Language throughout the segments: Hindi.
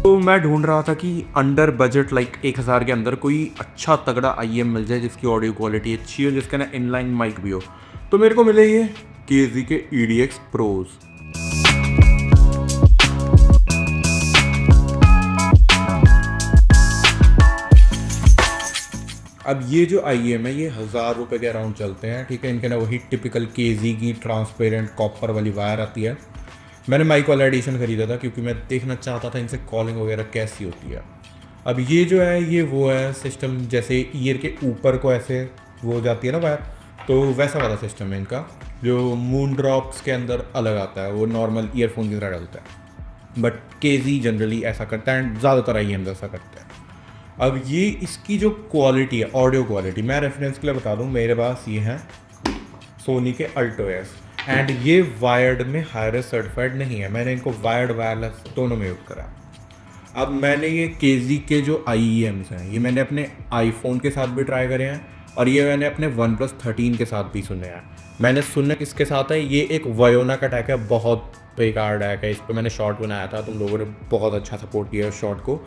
तो मैं ढूंढ रहा था कि अंडर बजट लाइक 1000 के अंदर कोई अच्छा तगड़ा IEM मिल जाए जिसकी ऑडियो क्वालिटी अच्छी हो, जिसका ना इनलाइन माइक भी हो। तो मेरे को मिले ये KZ के EDX प्रोज। अब ये जो IEM है ये 1000 रुपये के अराउंड चलते हैं, ठीक है। इनके ना वही टिपिकल KZ की ट्रांसपेरेंट कॉपर वाली वायर आती है। मैंने माइक वाला एडिशन ख़रीदा था क्योंकि मैं देखना चाहता था इनसे कॉलिंग वगैरह कैसी होती है। अब ये जो है ये वो है सिस्टम, जैसे ईयर के ऊपर को ऐसे वो हो जाती है ना वायर, तो वैसा वाला सिस्टम है इनका, जो मून ड्रॉप्स के अंदर अलग आता है, वो नॉर्मल ईयरफोन की तरह डलता है। बट KZ जनरली ऐसा करता है एंड ज़्यादातर IEM ऐसा करता है। अब ये इसकी जो क्वालिटी है, ऑडियो क्वालिटी, मैं रेफरेंस के लिए बता दूँ, मेरे पास ये है सोनी के अल्टोएस एंड ये वायर्ड में हायरस सर्टिफाइड नहीं है। मैंने इनको वायर्ड वायरलेस दोनों में यूज़ करा। अब मैंने ये KZ के जो IEMs हैं ये मैंने अपने आईफोन के साथ भी ट्राई करे हैं और ये मैंने अपने OnePlus 13 के साथ भी सुने हैं। मैंने सुनने किसके साथ है, ये एक वयोना का टैग है, बहुत बेकार टैग है। इस पर मैंने शॉर्ट बनाया था, तुम लोगों ने बहुत अच्छा सपोर्ट किया उस शॉर्ट को।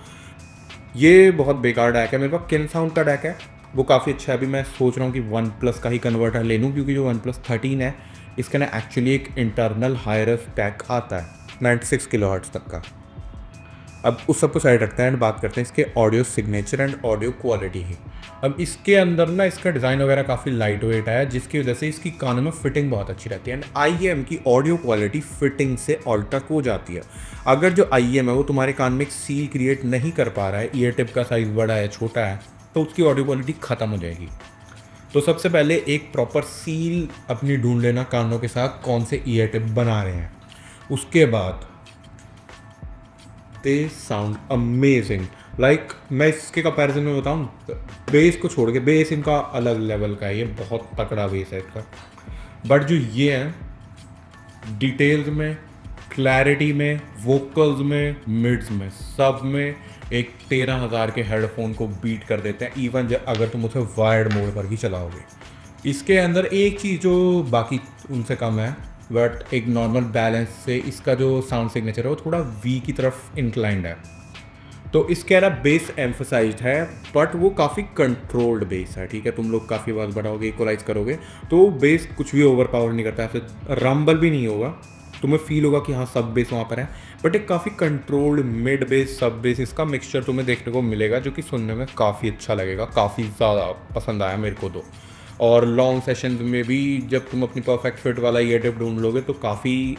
ये बहुत बेकार डैक है। मेरे पास किन साउंड का डैक है, वो काफ़ी अच्छा है। अभी मैं सोच रहा हूँ कि OnePlus का ही कन्वर्टर ले लूँ, क्योंकि जो OnePlus 13 है इसका ना एक्चुअली एक इंटरनल हायरस टैक आता है 96 किलोहर्ट्ज़ तक का। अब उस सबको साइड रखते हैं एंड बात करते हैं इसके audio signature and audio quality की। अब इसके अंदर ना इसका डिज़ाइन वगैरह काफ़ी लाइट वेट है, जिसकी वजह से इसकी कानों में फिटिंग बहुत अच्छी रहती है एंड IEM की ऑडियो क्वालिटी फिटिंग से ऑल्टर हो जाती है। अगर जो IEM है वो तुम्हारे कान में एक सील क्रिएट नहीं कर पा रहा है, ईयर टिप का साइज़ बड़ा है, छोटा है, तो उसकी ऑडियो क्वालिटी ख़त्म हो जाएगी। तो सबसे पहले एक प्रॉपर सील अपनी ढूंढ लेना कानों के साथ, कौन से ईयर टिप बना रहे हैं। उसके बाद दे साउंड अमेजिंग। लाइक मैं इसके कंपैरिजन में बताऊं, बेस को छोड़ के, बेस इनका अलग लेवल का है, ये बहुत तकड़ा बेस है इसका। बट जो ये है डिटेल्स में, क्लैरिटी में, वोकल्स में, मिड्स में, सब में एक 13,000 के हेडफोन को बीट कर देते हैं, इवन अगर तुम उसे वायर्ड मोड पर ही चलाओगे। इसके अंदर एक चीज़ जो बाकी उनसे कम है, बट एक नॉर्मल बैलेंस से इसका जो साउंड सिग्नेचर है वो थोड़ा वी की तरफ इंक्लाइंड है। तो इसके अलावा बेस एम्फोसाइज्ड है, बट वो काफ़ी कंट्रोल्ड बेस है, ठीक है। तुम लोग काफ़ी आवाज़ बढ़ाओगे, इक्वलाइज करोगे तो बेस कुछ भी ओवर पावर नहीं करता, ऐसे रंबल भी नहीं होगा, तुम्हें फील होगा कि हाँ सब बेस वहाँ पर है। बट एक काफ़ी कंट्रोल्ड मिड बेस, सब बेस, इसका मिक्सचर तुम्हें देखने को मिलेगा, जो कि सुनने में काफ़ी अच्छा लगेगा, काफ़ी ज़्यादा पसंद आया मेरे को तो। और लॉन्ग सेशन में भी जब तुम अपनी परफेक्ट फिट वाला ईयर टिप ढूंढ लोगे तो काफ़ी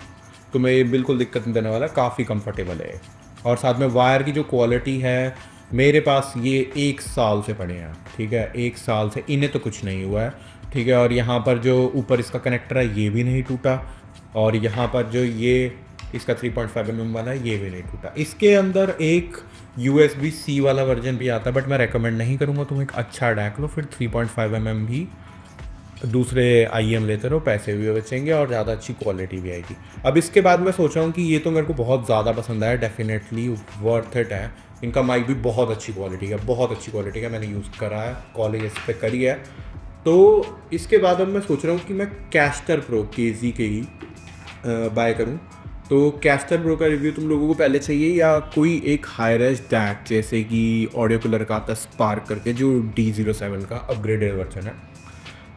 तुम्हें बिल्कुल दिक्कत नहीं देने वाला, काफ़ी कंफर्टेबल है। और साथ में वायर की जो क्वालिटी है, मेरे पास ये 1 साल से पड़े हैं, ठीक है, 1 साल से, इन्हें तो कुछ नहीं हुआ है, ठीक है। और यहाँ पर जो ऊपर इसका कनेक्टर है ये भी नहीं टूटा, और यहाँ पर जो ये इसका 3.5 mm वाला है ये भी नहीं टूटा। इसके अंदर एक USB-C वाला वर्जन भी आता है, बट मैं रेकमेंड नहीं करूँगा। तुम एक अच्छा डैक लो, फिर 3.5 mm भी दूसरे IEM लेते रहो, पैसे भी बचेंगे और ज़्यादा अच्छी क्वालिटी भी आएगी। अब इसके बाद मैं सोच रहा हूँ कि ये तो मेरे को बहुत ज़्यादा पसंद आया, डेफिनेटली वर्थ इट है। इनका माइक भी बहुत अच्छी क्वालिटी का, बहुत अच्छी क्वालिटी का, मैंने यूज़ करा है, कॉलेज इस पर करी है। तो इसके बाद अब मैं सोच रहा हूँ कि मैं कैस्टर प्रो KZ के ही बाय करूँ। तो कैस्टर प्रो का रिव्यू तुम लोगों को पहले चाहिए, या कोई एक हाई रेज डैक जैसे कि ऑडियो कूलर का आता है स्पार्क करके, जो D07 का अपग्रेडेड वर्जन है।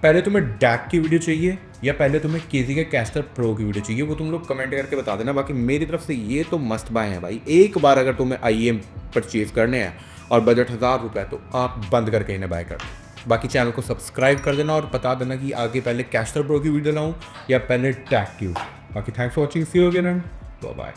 पहले तुम्हें डैक की वीडियो चाहिए या पहले तुम्हें KZ के कैस्टर प्रो की वीडियो चाहिए, वो तुम लोग कमेंट करके बता देना। बाकी मेरी तरफ से ये तो मस्ट बाय है भाई। एक बार अगर तुम्हें IEM परचेज़ करने हैं और बजट 1000 रुपये, तो आप बंद करके इन्हें बाय कर दो। बाकी चैनल को सब्सक्राइब कर देना और बता देना कि आगे पहले कैस्टर प्रो की वीडियो लाऊं या पहले डैक की। बाकी thanks for watching, see you again and bye bye.